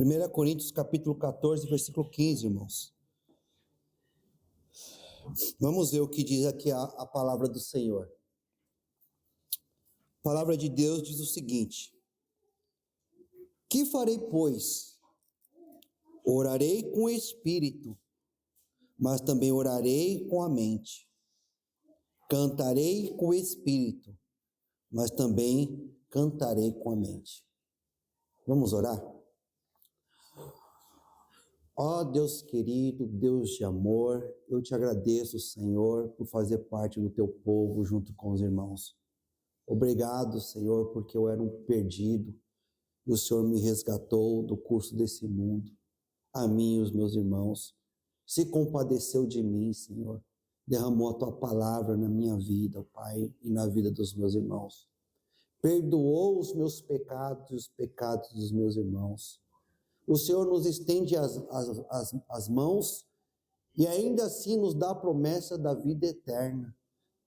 1 Coríntios capítulo 14, versículo 15, irmãos. Vamos ver o que diz aqui a palavra do Senhor. A palavra de Deus diz o seguinte: que farei, pois? Orarei com o espírito, mas também orarei com a mente. Cantarei com o espírito, mas também cantarei com a mente. Vamos orar? Ó Deus querido, Deus de amor, eu te agradeço, Senhor, por fazer parte do teu povo junto com os irmãos. Obrigado, Senhor, porque eu era um perdido e o Senhor me resgatou do curso desse mundo. A mim e os meus irmãos, se compadeceu de mim, Senhor. Derramou a tua palavra na minha vida, ó Pai, e na vida dos meus irmãos. Perdoou os meus pecados e os pecados dos meus irmãos. O Senhor nos estende as mãos e ainda assim nos dá a promessa da vida eterna.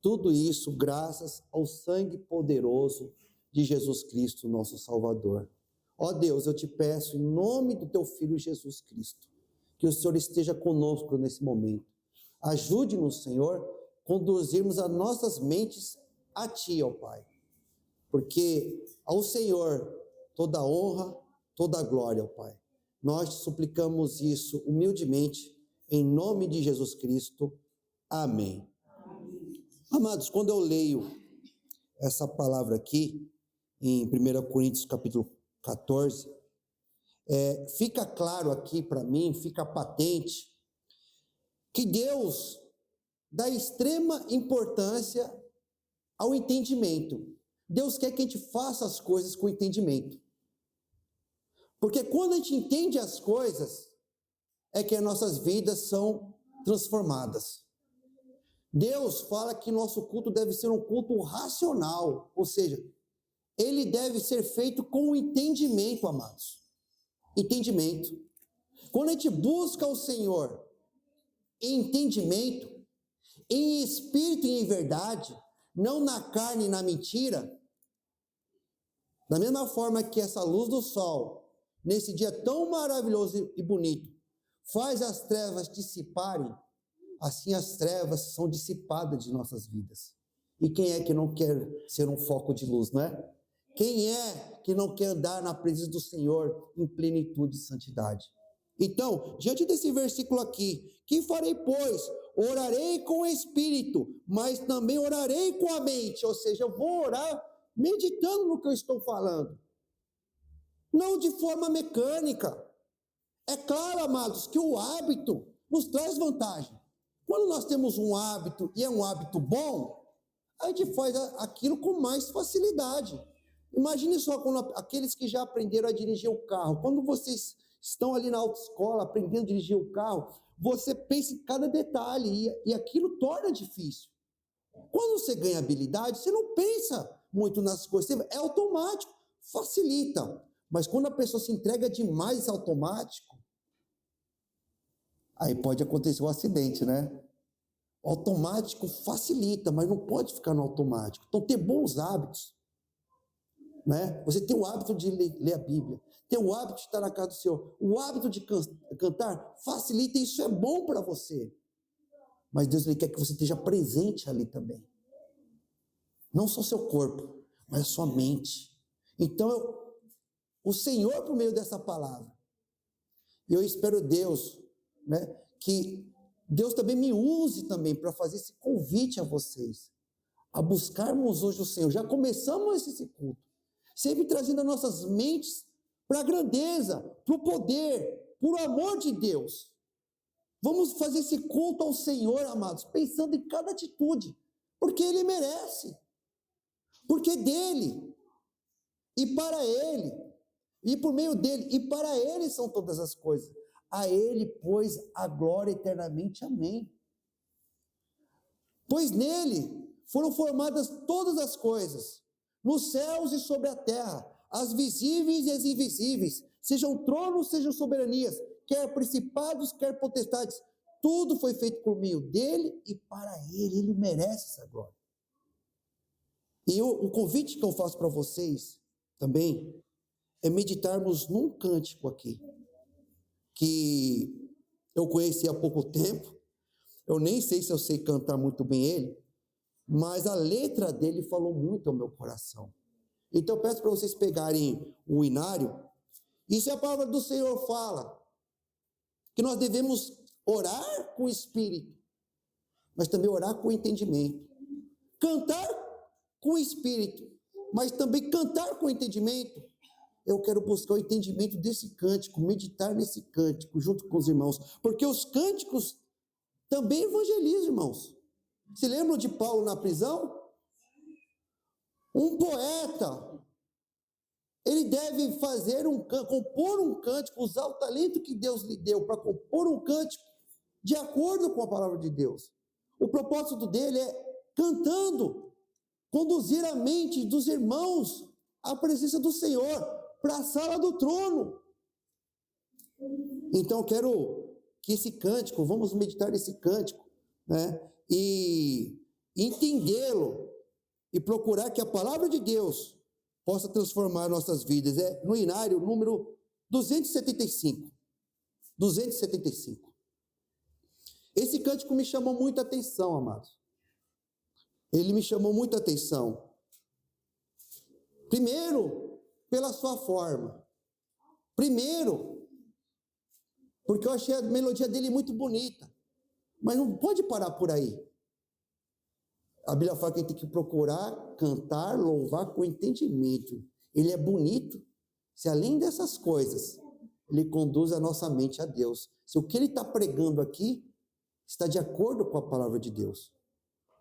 Tudo isso graças ao sangue poderoso de Jesus Cristo, nosso Salvador. Ó Deus, eu te peço em nome do teu Filho Jesus Cristo, que o Senhor esteja conosco nesse momento. Ajude-nos, Senhor, conduzirmos as nossas mentes a Ti, ó Pai. Porque ao Senhor toda honra, toda glória, ó Pai. Nós te suplicamos isso humildemente, em nome de Jesus Cristo. Amém. Amados, quando eu leio essa palavra aqui, em 1 Coríntios capítulo 14, fica claro aqui para mim, fica patente, que Deus dá extrema importância ao entendimento. Deus quer que a gente faça as coisas com entendimento. Porque quando a gente entende as coisas, é que as nossas vidas são transformadas. Deus fala que nosso culto deve ser um culto racional, ou seja, ele deve ser feito com entendimento, amados. Entendimento. Quando a gente busca o Senhor em entendimento, em espírito e em verdade, não na carne e na mentira, da mesma forma que essa luz do sol, nesse dia tão maravilhoso e bonito, faz as trevas dissiparem, assim as trevas são dissipadas de nossas vidas. E quem é que não quer ser um foco de luz, não é? Quem é que não quer andar na presença do Senhor em plenitude e santidade? Então, diante desse versículo aqui, que farei, pois? Orarei com o espírito, mas também orarei com a mente, ou seja, eu vou orar meditando no que eu estou falando. Não de forma mecânica. É claro, amados, que o hábito nos traz vantagem. Quando nós temos um hábito e é um hábito bom, a gente faz aquilo com mais facilidade. Imagine só quando aqueles que já aprenderam a dirigir o carro, quando vocês estão ali na autoescola aprendendo a dirigir o carro, você pensa em cada detalhe e aquilo torna difícil. Quando você ganha habilidade, você não pensa muito nas coisas, é automático, facilita. Mas quando a pessoa se entrega demais automático, aí pode acontecer um acidente, né? O automático facilita, mas não pode ficar no automático. Então, ter bons hábitos, né? Você tem o hábito de ler a Bíblia, tem o hábito de estar na casa do Senhor, o hábito de cantar, facilita, e isso é bom para você. Mas Deus ele quer que você esteja presente ali também. Não só seu corpo, mas a sua mente. Então, o Senhor, por meio dessa palavra, e eu espero Deus, né, que Deus também me use também para fazer esse convite a vocês, a buscarmos hoje o Senhor. Já começamos esse culto, sempre trazendo as nossas mentes para a grandeza, para o poder, para o amor de Deus. Vamos fazer esse culto ao Senhor, amados, pensando em cada atitude, porque Ele merece, porque é dEle, e para Ele, e por meio dEle, e para Ele são todas as coisas. A Ele, pois, a glória eternamente. Amém. Pois nele foram formadas todas as coisas, nos céus e sobre a terra, as visíveis e as invisíveis, sejam tronos, sejam soberanias, quer principados, quer potestades, tudo foi feito por meio dele e para ele merece essa glória. E o convite que eu faço para vocês também é meditarmos num cântico aqui, que eu conheci há pouco tempo. Eu nem sei se eu sei cantar muito bem ele, mas a letra dele falou muito ao meu coração. Então eu peço para vocês pegarem o inário. Isso é a palavra do Senhor fala, que nós devemos orar com o espírito, mas também orar com o entendimento. Cantar com o espírito, mas também cantar com o entendimento. Eu quero buscar o entendimento desse cântico, meditar nesse cântico junto com os irmãos, porque os cânticos também evangelizam, irmãos. Se lembram de Paulo na prisão? Um poeta, ele deve compor um cântico, usar o talento que Deus lhe deu para compor um cântico de acordo com a palavra de Deus. O propósito dele é, cantando, conduzir a mente dos irmãos à presença do Senhor, para a sala do trono. Então, eu quero que esse cântico, vamos meditar nesse cântico, né? E entendê-lo, e procurar que a palavra de Deus possa transformar nossas vidas. É no inário número 275. 275. Esse cântico me chamou muita atenção, amados. Ele me chamou muita atenção. Primeiro, pela sua forma. Primeiro, porque eu achei a melodia dele muito bonita. Mas não pode parar por aí. A Bíblia fala que a gente tem que procurar cantar, louvar com entendimento. Ele é bonito se além dessas coisas, ele conduz a nossa mente a Deus. Se o que ele está pregando aqui está de acordo com a palavra de Deus.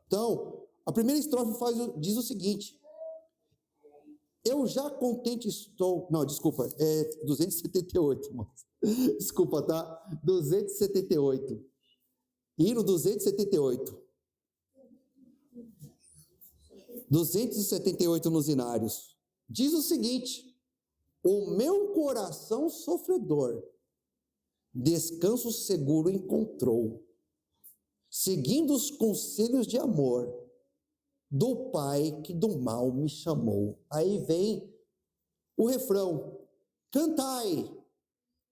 Então, a primeira estrofe diz o seguinte: eu já contente estou... Não, desculpa, é 278, irmãos. Desculpa, tá? 278. Hino 278. 278 nos inários. Diz o seguinte: o meu coração sofredor descanso seguro encontrou, seguindo os conselhos de amor do Pai que do mal me chamou. Aí vem o refrão: cantai,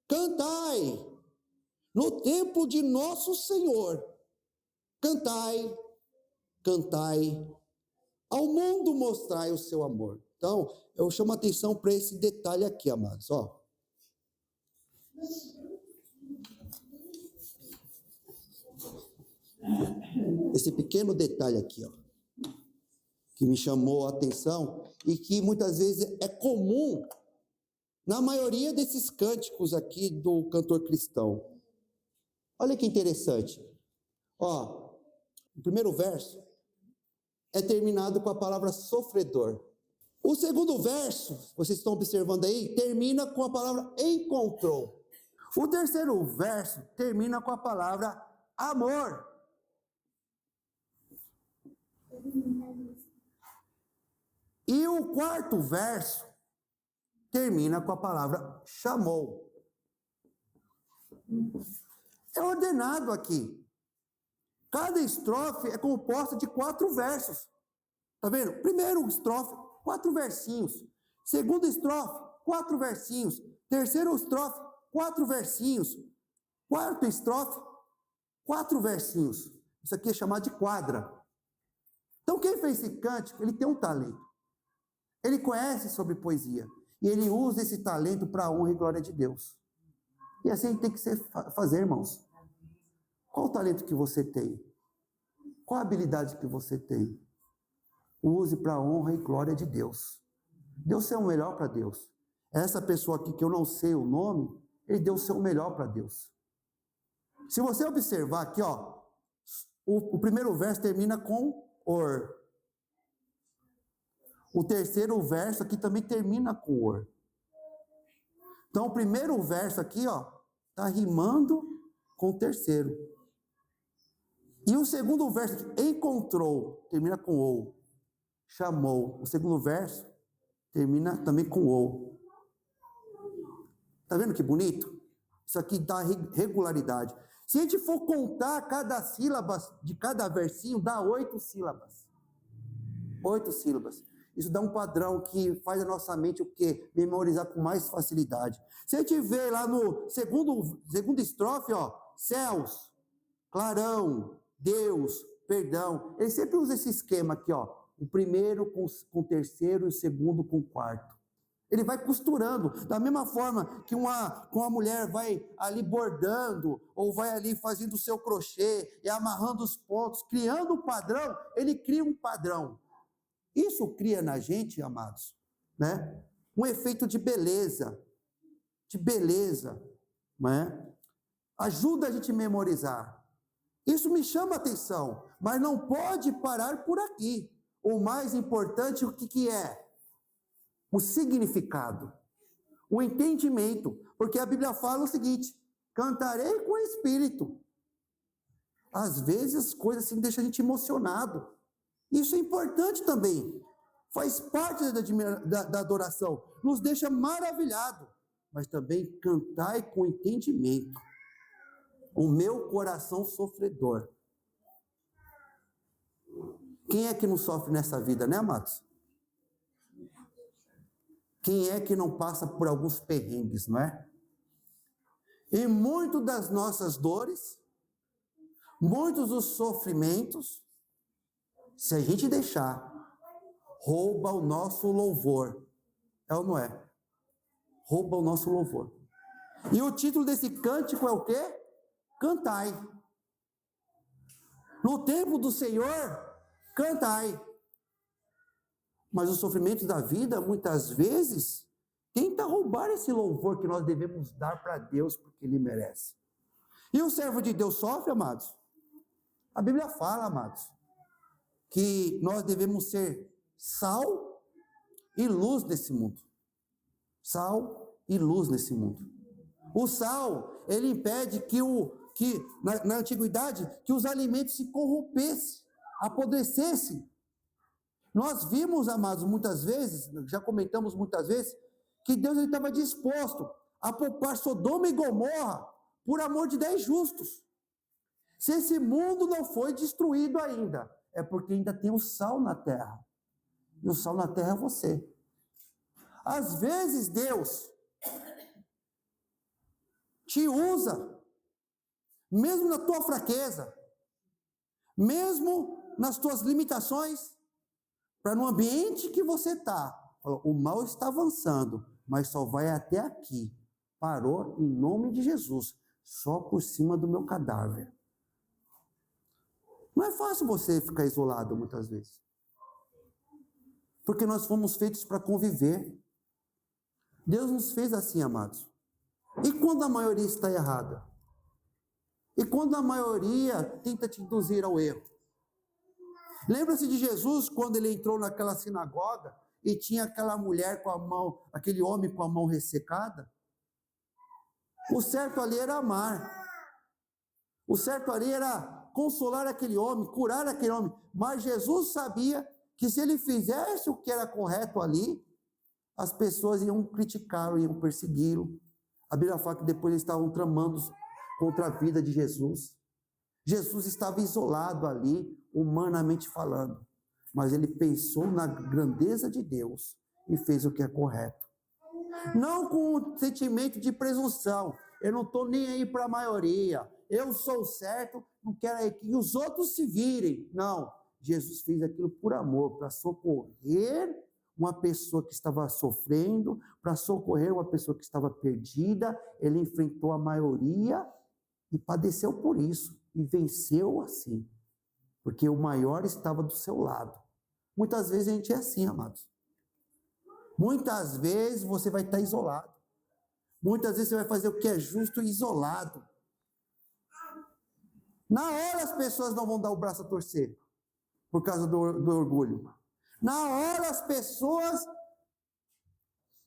cantai, no templo de nosso Senhor, cantai, cantai, ao mundo mostrai o seu amor. Então, eu chamo a atenção para esse detalhe aqui, amados, ó. Esse pequeno detalhe aqui, ó, que me chamou a atenção e que muitas vezes é comum na maioria desses cânticos aqui do cantor cristão. Olha que interessante. Ó, o primeiro verso é terminado com a palavra sofredor. O segundo verso, vocês estão observando aí, termina com a palavra encontrou. O terceiro verso termina com a palavra amor. E o quarto verso termina com a palavra chamou. É ordenado aqui. Cada estrofe é composta de 4 versos. Tá vendo? Primeiro estrofe, 4 versinhos. Segunda estrofe, 4 versinhos. Terceira estrofe, 4 versinhos. Quarta estrofe, 4 versinhos. Isso aqui é chamado de quadra. Então, quem fez esse cântico, ele tem um talento. Ele conhece sobre poesia. E ele usa esse talento para a honra e glória de Deus. E assim a gente tem que fazer, irmãos. Qual o talento que você tem? Qual a habilidade que você tem? Use para a honra e glória de Deus. Deus é o melhor para Deus. Essa pessoa aqui que eu não sei o nome, ele deu o seu melhor para Deus. Se você observar aqui, ó, o primeiro verso termina com or. O terceiro verso aqui também termina com or. Então, o primeiro verso aqui, ó, está rimando com o terceiro. E o segundo verso, encontrou, termina com ou. Chamou. O segundo verso termina também com ou. Tá vendo que bonito? Isso aqui dá regularidade. Se a gente for contar cada sílaba de cada versinho, dá 8 sílabas. 8 sílabas. Isso dá um padrão que faz a nossa mente o quê? Memorizar com mais facilidade. Se a gente vê lá no segundo estrofe, ó, céus, clarão, Deus, perdão. Ele sempre usa esse esquema aqui, ó. O primeiro com o terceiro e o segundo com o quarto. Ele vai costurando, da mesma forma que uma mulher vai ali bordando, ou vai ali fazendo o seu crochê, e amarrando os pontos, criando um padrão, ele cria um padrão. Isso cria na gente, amados, né? Um efeito de beleza, né? Ajuda a gente a memorizar. Isso me chama a atenção, mas não pode parar por aqui. O mais importante, o que é? O significado, o entendimento, porque a Bíblia fala o seguinte: cantarei com o espírito. Às vezes as coisas assim deixam a gente emocionado. Isso é importante também, faz parte da adoração, nos deixa maravilhado, mas também cantai com entendimento. O meu coração sofredor. Quem é que não sofre nessa vida, né, amados? Quem é que não passa por alguns perrengues, não é? E muito das nossas dores, muitos dos sofrimentos, se a gente deixar, rouba o nosso louvor. É ou não é? Rouba o nosso louvor. E o título desse cântico é o quê? Cantai. No tempo do Senhor, cantai. Mas os sofrimentos da vida, muitas vezes, tenta roubar esse louvor que nós devemos dar para Deus, porque Ele merece. E o servo de Deus sofre, amados? A Bíblia fala, amados, que nós devemos ser sal e luz nesse mundo. Sal e luz nesse mundo. O sal, ele impede que na antiguidade, que os alimentos se corrompessem, apodrecessem. Nós vimos, amados, muitas vezes, já comentamos muitas vezes, que Deus estava disposto a poupar Sodoma e Gomorra por amor de 10 justos. Se esse mundo não foi destruído ainda, é porque ainda tem o sal na terra. E o sal na terra é você. Às vezes Deus te usa, mesmo na tua fraqueza, mesmo nas tuas limitações, para no ambiente que você está, o mal está avançando, mas só vai até aqui. Parou em nome de Jesus, só por cima do meu cadáver. Não é fácil você ficar isolado muitas vezes. Porque nós fomos feitos para conviver. Deus nos fez assim, amados. E quando a maioria está errada? E quando a maioria tenta te induzir ao erro? Lembra-se de Jesus quando ele entrou naquela sinagoga e tinha aquela mulher com a mão, aquele homem com a mão ressecada? O certo ali era amar. O certo ali era consolar aquele homem, curar aquele homem. Mas Jesus sabia que se ele fizesse o que era correto ali, as pessoas iam criticá-lo, iam persegui-lo. A Bíblia fala que depois eles estavam tramando contra a vida de Jesus. Jesus estava isolado ali, humanamente falando, mas ele pensou na grandeza de Deus e fez o que é correto. Não com um sentimento de presunção, eu não estou nem aí para a maioria, eu sou certo, não quero aí que os outros se virem. Não, Jesus fez aquilo por amor, para socorrer uma pessoa que estava sofrendo, para socorrer uma pessoa que estava perdida. Ele enfrentou a maioria e padeceu por isso, e venceu assim, porque o maior estava do seu lado. Muitas vezes a gente é assim, amados. Muitas vezes você vai estar isolado. Muitas vezes você vai fazer o que é justo isolado. Na hora as pessoas não vão dar o braço a torcer, por causa do orgulho. Na hora as pessoas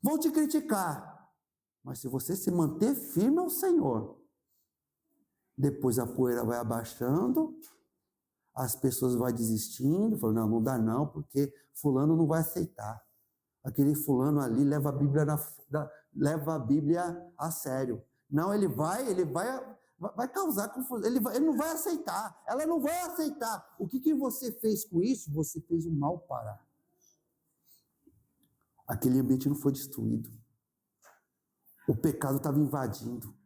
vão te criticar. Mas se você se manter firme ao Senhor, depois a poeira vai abaixando, as pessoas vão desistindo, falando, não dá não, porque fulano não vai aceitar. Aquele fulano ali leva a Bíblia a sério. Não, ele vai causar confusão, ele não vai aceitar, ela não vai aceitar. O que você fez com isso? Você fez o mal parar. Aquele ambiente não foi destruído. O pecado estava invadindo.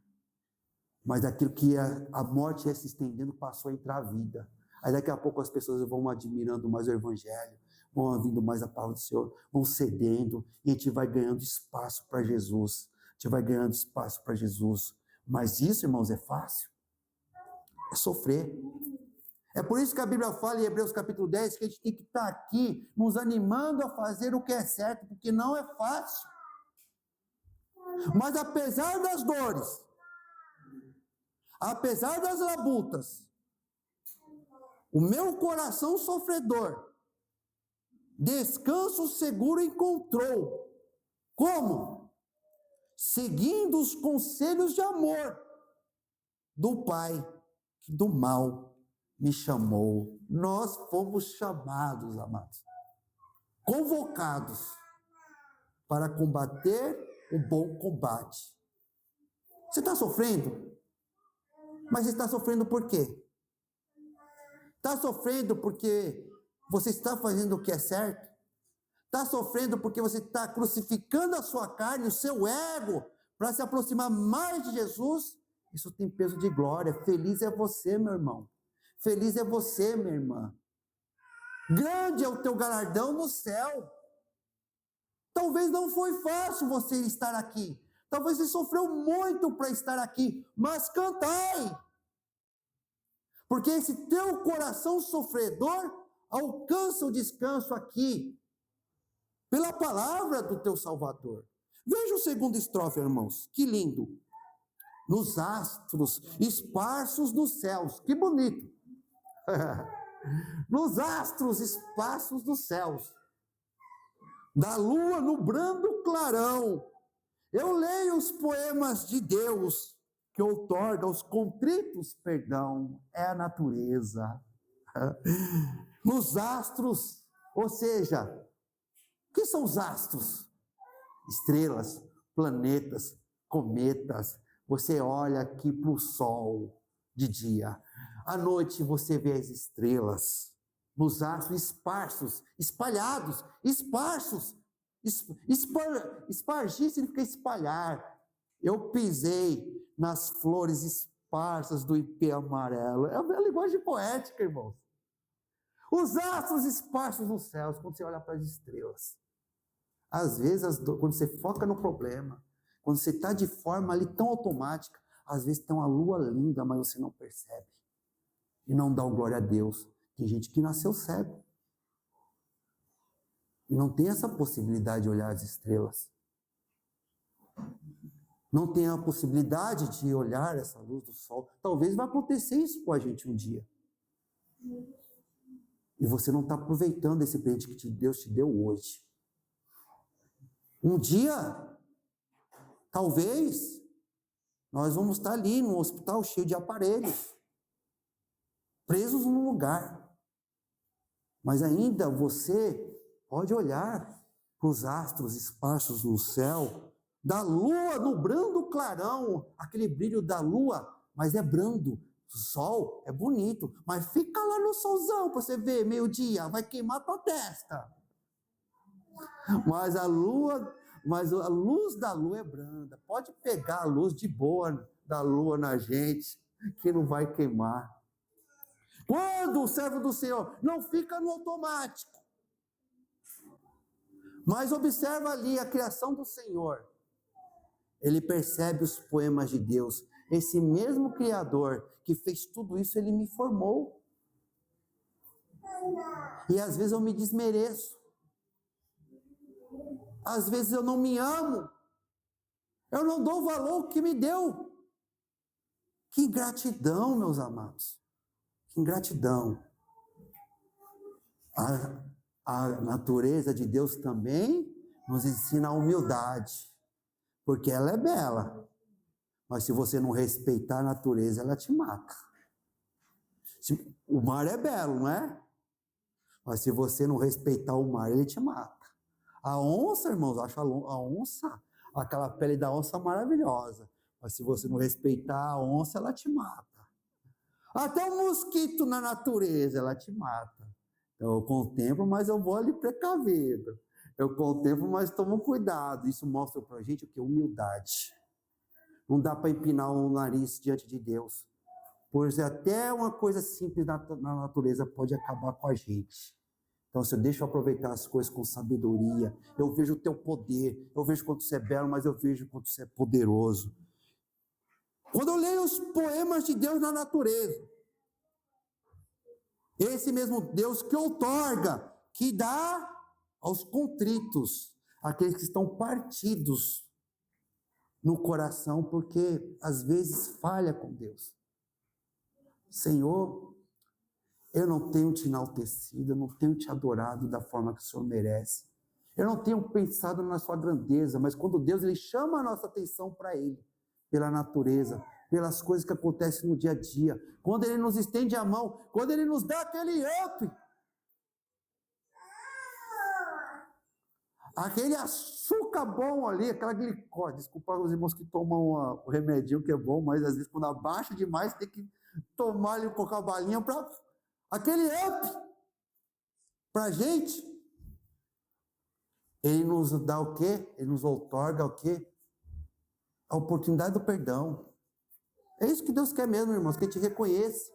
Mas aquilo que a morte ia se estendendo, passou a entrar a vida. Aí daqui a pouco as pessoas vão admirando mais o Evangelho, vão ouvindo mais a palavra do Senhor, vão cedendo, e a gente vai ganhando espaço para Jesus. A gente vai ganhando espaço para Jesus. Mas isso, irmãos, é fácil? É sofrer. É por isso que a Bíblia fala em Hebreus capítulo 10 que a gente tem que estar aqui nos animando a fazer o que é certo, porque não é fácil. Mas apesar das dores, apesar das labutas, o meu coração sofredor, descanso seguro encontrou. Como? Seguindo os conselhos de amor do Pai, que do mal me chamou. Nós fomos chamados, amados, convocados para combater o bom combate. Você está sofrendo? Mas você está sofrendo por quê? Está sofrendo porque você está fazendo o que é certo? Está sofrendo porque você está crucificando a sua carne, o seu ego, para se aproximar mais de Jesus? Isso tem peso de glória. Feliz é você, meu irmão. Feliz é você, minha irmã. Grande é o teu galardão no céu. Talvez não foi fácil você estar aqui. Talvez você sofreu muito para estar aqui. Mas cantai. Porque esse teu coração sofredor alcança o descanso aqui, pela palavra do teu Salvador. Veja o segundo estrofe, irmãos, que lindo. Nos astros esparsos nos céus, que bonito. Nos astros esparsos dos céus, da lua no brando clarão, eu leio os poemas de Deus, que outorga aos contritos perdão, é a natureza. Nos astros, ou seja, o que são os astros? Estrelas, planetas, cometas. Você olha aqui para o sol de dia. À noite você vê as estrelas. Nos astros esparsos, espalhados, esparsos. Espargir significa espalhar. Eu pisei nas flores esparsas do ipê amarelo. É uma linguagem poética, irmãos. Os astros esparsos nos céus, quando você olha para as estrelas. Às vezes, quando você foca no problema, quando você está de forma ali tão automática, às vezes tem uma lua linda, mas você não percebe. E não dá glória a Deus. Tem gente que nasceu cego. E não tem essa possibilidade de olhar as estrelas. Não tem a possibilidade de olhar essa luz do sol. Talvez vai acontecer isso com a gente um dia. E você não está aproveitando esse presente que Deus te deu hoje. Um dia, talvez, nós vamos estar ali num hospital cheio de aparelhos, presos num lugar. Mas ainda você pode olhar para os astros esparsos no céu, da lua no brando clarão, aquele brilho da lua, mas é brando. O sol é bonito, mas fica lá no solzão para você ver, meio-dia, vai queimar a tua testa. Mas a luz da lua é branda. Pode pegar a luz de boa da lua na gente, que não vai queimar. Quando o servo do Senhor não fica no automático, mas observa ali a criação do Senhor, ele percebe os poemas de Deus. Esse mesmo Criador que fez tudo isso, ele me formou. E às vezes eu me desmereço. Às vezes eu não me amo. Eu não dou o valor que me deu. Que ingratidão, meus amados. Que ingratidão. A natureza de Deus também nos ensina a humildade. Porque ela é bela. Mas se você não respeitar a natureza, ela te mata. O mar é belo, não é? Mas se você não respeitar o mar, ele te mata. A onça, irmãos, eu acho a onça, aquela pele da onça maravilhosa. Mas se você não respeitar a onça, ela te mata. Até o mosquito na natureza, ela te mata. Então eu contemplo, mas eu vou ali precavido. Eu contemplo, mas tomo cuidado. Isso mostra para a gente o que? Humildade. Não dá para empinar o nariz diante de Deus. Pois até uma coisa simples na natureza pode acabar com a gente. Então, se eu deixo aproveitar as coisas com sabedoria, eu vejo o teu poder, eu vejo quanto você é belo, mas eu vejo quanto você é poderoso. Quando eu leio os poemas de Deus na natureza, esse mesmo Deus que outorga, que dá aos contritos, aqueles que estão partidos no coração, porque às vezes falha com Deus. Senhor, eu não tenho te enaltecido, eu não tenho te adorado da forma que o Senhor merece. Eu não tenho pensado na sua grandeza, mas quando Deus ele chama a nossa atenção para Ele, pela natureza, pelas coisas que acontecem no dia a dia, quando Ele nos estende a mão, quando Ele nos dá aquele up, aquele açúcar bom ali, aquela glicose, desculpa os irmãos que tomam o remedinho que é bom, mas às vezes quando abaixa demais tem que tomar ali com a balinha para aquele up para a gente. Ele nos dá o quê? Ele nos outorga o quê? A oportunidade do perdão. É isso que Deus quer mesmo, irmãos, que a gente reconheça.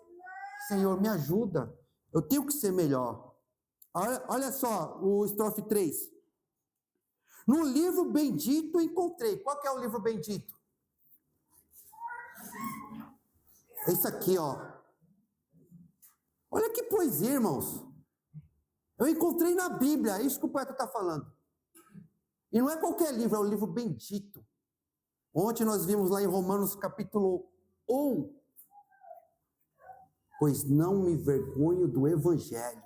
Senhor, me ajuda. Eu tenho que ser melhor. Olha só, o estrofe 3. No livro bendito encontrei. Qual que é o livro bendito? É isso aqui, ó. Olha que poesia, irmãos. Eu encontrei na Bíblia, é isso que o poeta está falando. E não é qualquer livro, é o livro bendito. Ontem nós vimos lá em Romanos capítulo 1. Pois não me vergonho do Evangelho,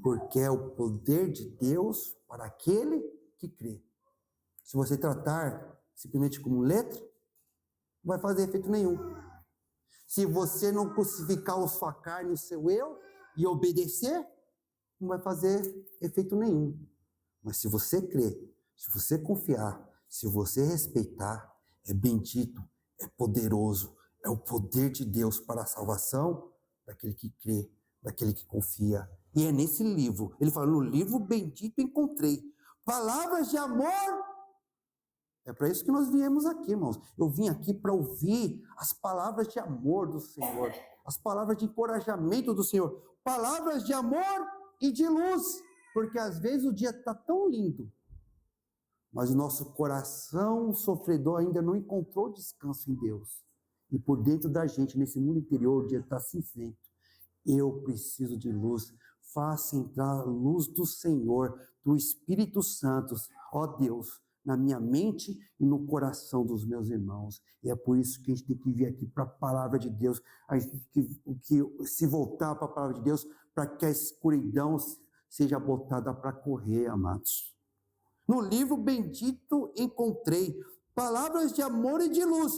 porque é o poder de Deus para aquele que crê. Se você tratar simplesmente como letra, não vai fazer efeito nenhum. Se você não crucificar a sua carne, o seu eu, e obedecer, não vai fazer efeito nenhum. Mas se você crer, se você confiar, se você respeitar, é bendito, é poderoso, é o poder de Deus para a salvação daquele que crê, daquele que confia. E é nesse livro, ele fala, no livro bendito encontrei palavras de amor. É para isso que nós viemos aqui, irmãos. Eu vim aqui para ouvir as palavras de amor do Senhor, as palavras de encorajamento do Senhor, palavras de amor e de luz, porque às vezes o dia está tão lindo, mas o nosso coração sofredor ainda não encontrou descanso em Deus. E por dentro da gente, nesse mundo interior, o dia está cinzento. Eu preciso de luz. Faça entrar a luz do Senhor, do Espírito Santo, ó Deus, na minha mente e no coração dos meus irmãos. E é por isso que a gente tem que vir aqui para a palavra de Deus. A gente tem que se voltar para a palavra de Deus, para que a escuridão seja botada para correr, amados. No livro bendito encontrei palavras de amor e de luz,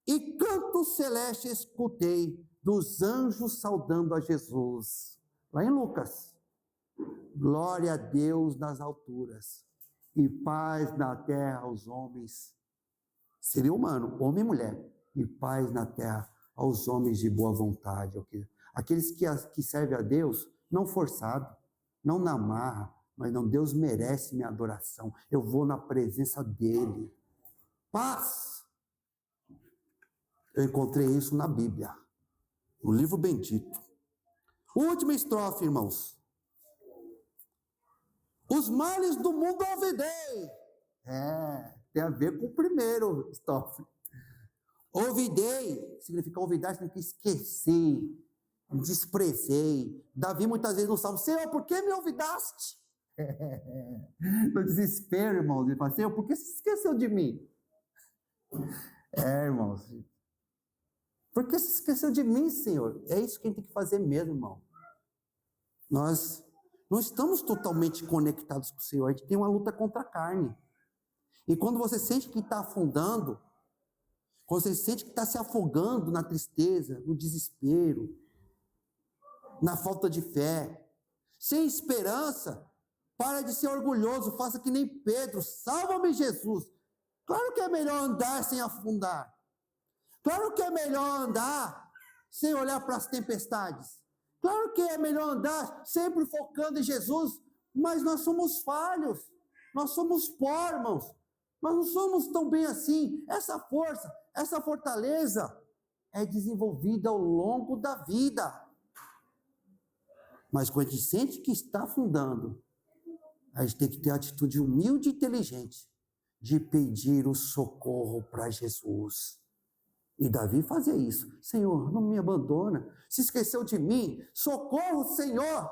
e canto celeste escutei dos anjos saudando a Jesus. Lá em Lucas. Glória a Deus nas alturas, e paz na terra aos homens, seria humano, homem e mulher, e paz na terra aos homens de boa vontade. Aqueles que servem a Deus, não forçado, não na marra, mas não, Deus merece minha adoração, eu vou na presença dEle. Paz! Eu encontrei isso na Bíblia, no livro bendito. Última estrofe, irmãos. Os males do mundo ouvidei. Tem a ver com o primeiro estrofe. Ouvidei, significa olvidar, significa esquecer, desprezei. Davi muitas vezes no Salmo, Senhor, por que me olvidaste? No desespero, irmãos, ele fala, Senhor, por que você esqueceu de mim? Irmãos, por que você esqueceu de mim, Senhor? É isso que a gente tem que fazer mesmo, irmão. Nós não estamos totalmente conectados com o Senhor, a gente tem uma luta contra a carne. E quando você sente que está afundando, quando você sente que está se afogando na tristeza, no desespero, na falta de fé, sem esperança, para de ser orgulhoso, faça que nem Pedro, salva-me Jesus. Claro que é melhor andar sem afundar. Claro que é melhor andar sem olhar para as tempestades. Claro que é melhor andar sempre focando em Jesus, Mas nós somos falhos, nós somos pó, irmãos. Nós não somos tão bem assim. Essa força, essa fortaleza é desenvolvida ao longo da vida. Mas quando a gente sente que está afundando, a gente tem que ter a atitude humilde e inteligente de pedir o socorro para Jesus. E Davi fazia isso. Senhor, não me abandona. Se esqueceu de mim. Socorro, Senhor.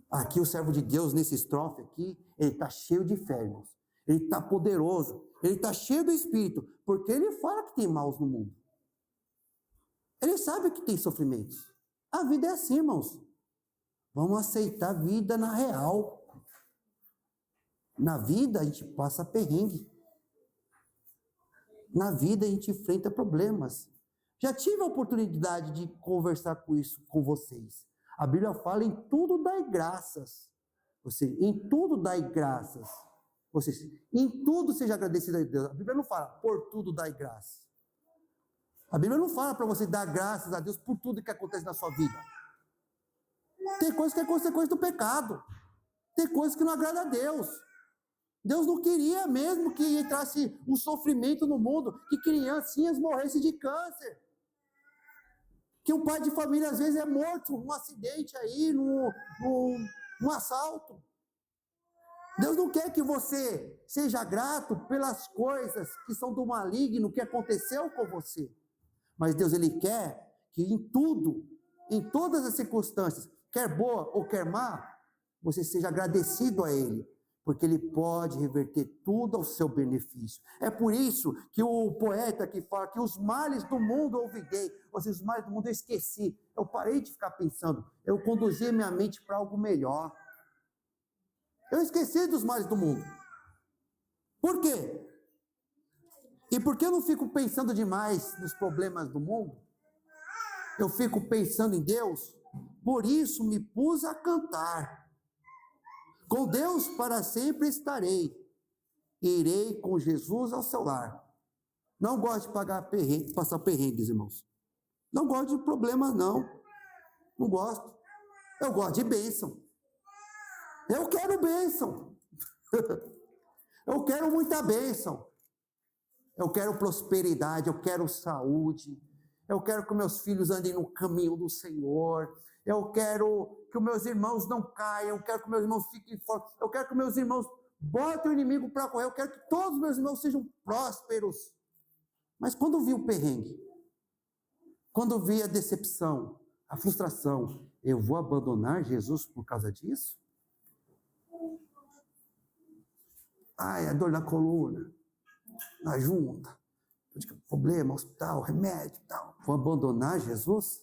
Aqui o servo de Deus, nesse estrofe aqui, ele está cheio de fé, irmãos. Ele está poderoso. Ele está cheio do Espírito. Porque ele fala que tem maus no mundo. Ele sabe que tem sofrimentos. A vida é assim, irmãos. Vamos aceitar a vida na real. Na vida a gente passa perrengue. Na vida a gente enfrenta problemas. Já tive a oportunidade de conversar com isso com vocês. A Bíblia fala em tudo dai graças. Ou seja, em tudo dai graças. Ou seja, em tudo seja agradecido a Deus. A Bíblia não fala por tudo dai graças. A Bíblia não fala para você dar graças a Deus por tudo que acontece na sua vida. Tem coisa que é consequência do pecado. Tem coisa que não agrada a Deus. Deus não queria mesmo que entrasse um sofrimento no mundo, que criancinhas morressem de câncer. Que um pai de família às vezes é morto num acidente aí, num assalto. Deus não quer que você seja grato pelas coisas que são do maligno que aconteceu com você. Mas Deus, Ele quer que em tudo, em todas as circunstâncias, quer boa ou quer má, você seja agradecido a Ele, porque Ele pode reverter tudo ao seu benefício. É por isso que o poeta que fala que os males do mundo eu ouvidei, ou seja, os males do mundo eu esqueci, eu parei de ficar pensando, eu conduzi minha mente para algo melhor. Eu esqueci dos males do mundo. Por quê? E por que eu não fico pensando demais nos problemas do mundo? Eu fico pensando em Deus, por isso me pus a cantar. Com Deus para sempre estarei, irei com Jesus ao seu lar. Não gosto de passar perrengues, irmãos. Não gosto de problemas, não. Não gosto. Eu gosto de bênção. Eu quero bênção. Eu quero muita bênção. Eu quero prosperidade, eu quero saúde. Eu quero que meus filhos andem no caminho do Senhor. Eu quero que os meus irmãos não caiam. Eu quero que meus irmãos fiquem fortes. Eu quero que meus irmãos botem o inimigo para correr. Eu quero que todos os meus irmãos sejam prósperos. Mas quando vi o perrengue, quando vi a decepção, a frustração, eu vou abandonar Jesus por causa disso? Ai, a dor na coluna, na junta, problema, hospital, remédio, tal. Vou abandonar Jesus?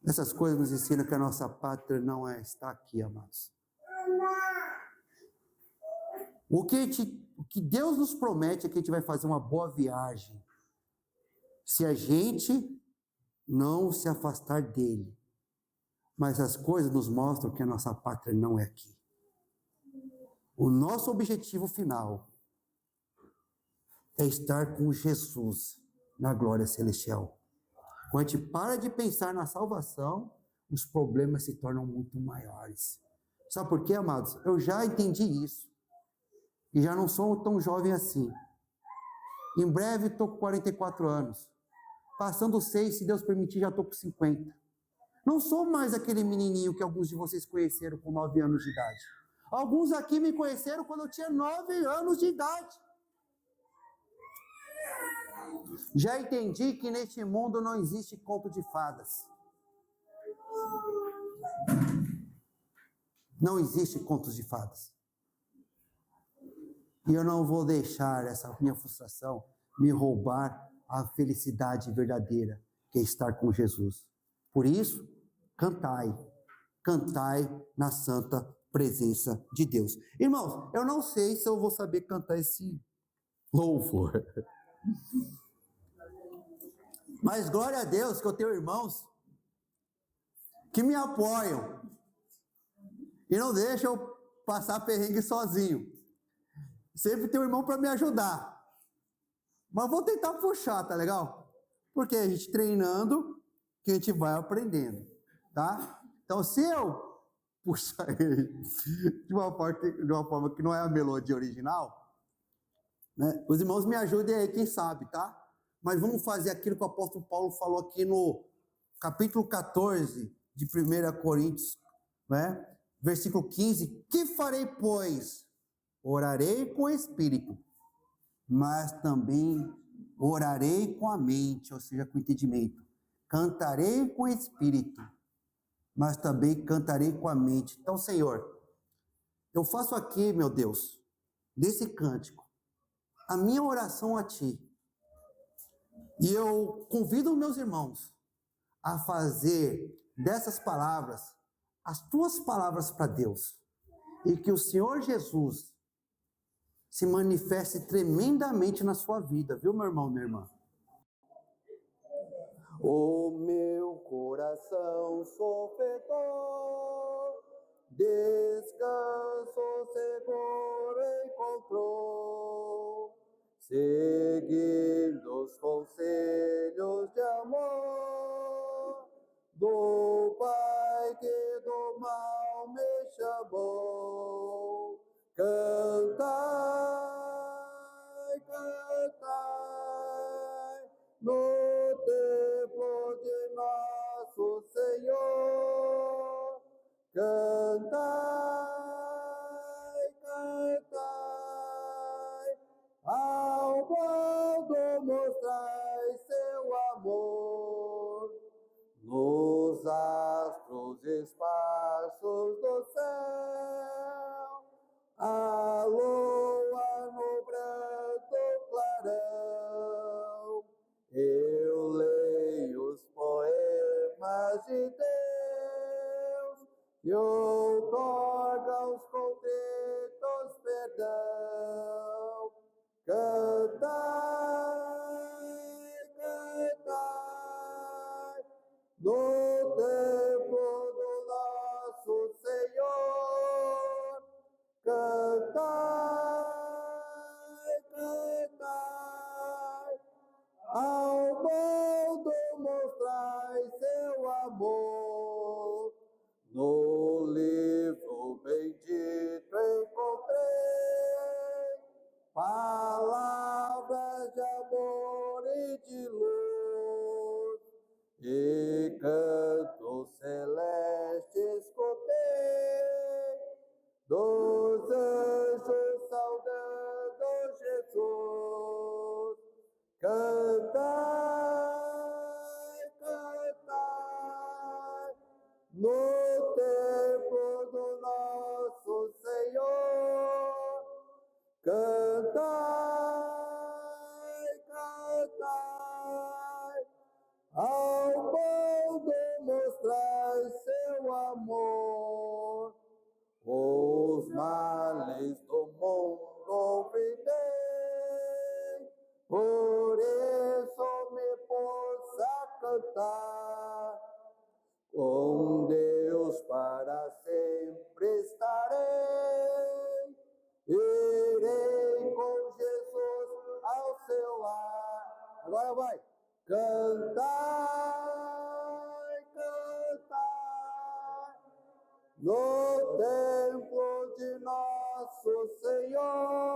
Essas coisas nos ensinam que a nossa pátria não está aqui, amados. O que Deus nos promete é que a gente vai fazer uma boa viagem, se a gente não se afastar dele. Mas as coisas nos mostram que a nossa pátria não é aqui. O nosso objetivo final é estar com Jesus na glória celestial. Quando a gente para de pensar na salvação, os problemas se tornam muito maiores. Sabe por quê, amados? Eu já entendi isso. E já não sou tão jovem assim. Em breve estou com 44 anos. Passando 6, se Deus permitir, já estou com 50. Não sou mais aquele menininho que alguns de vocês conheceram com 9 anos de idade. Alguns aqui me conheceram quando eu tinha 9 anos de idade. Já entendi que neste mundo não existe conto de fadas. Não existe contos de fadas. E eu não vou deixar essa minha frustração me roubar a felicidade verdadeira, que é estar com Jesus. Por isso, cantai na santa presença de Deus. Irmãos, eu não sei se eu vou saber cantar esse louvor. Mas glória a Deus que eu tenho irmãos que me apoiam e não deixam eu passar perrengue sozinho. Sempre tem um irmão para me ajudar. Mas vou tentar puxar, tá legal? Porque a gente treinando, que a gente vai aprendendo, tá? Então, se eu puxar ele de uma forma que não é a melodia original, né? Os irmãos me ajudem aí, quem sabe, tá? Mas vamos fazer aquilo que o apóstolo Paulo falou aqui no capítulo 14 de 1 Coríntios, né? Versículo 15. Que farei, pois? Orarei com o espírito, mas também orarei com a mente, ou seja, com o entendimento. Cantarei com o espírito, mas também cantarei com a mente. Então, Senhor, eu faço aqui, meu Deus, desse cântico, a minha oração a Ti. E eu convido meus irmãos a fazer dessas palavras as Tuas palavras para Deus. E que o Senhor Jesus se manifeste tremendamente na sua vida, viu, meu irmão, minha irmã? O meu coração sofredor, descanso seguro encontrou, seguir os conselhos de amor do Pai que do mal me chamou. Cantai, cantai, no templo de nosso Senhor. Cantai, cantai, ao mundo mostrai seu amor. Nos astros esparsos do céu, a lua no branco clarão, eu leio os poemas de Deus e outorga aos contritos perdão. Cantai, cantai, no templo do nosso Senhor. Cantai, cantai, ao mundo mostrai seu amor. No livro bendito encontrei palavras de amor e de luz, e canto celeste escutei dos anjos saudando Jesus. Cantai, cantai, no templo do nosso Senhor. Cantai, cantai, ao mundo mostrai seu amor. Os males do mundo olvidei, por isso me pus a cantar. Com Deus para sempre estarei, irei com Jesus ao seu lar. Agora vai. Cantai, cantai, no templo de nosso Senhor.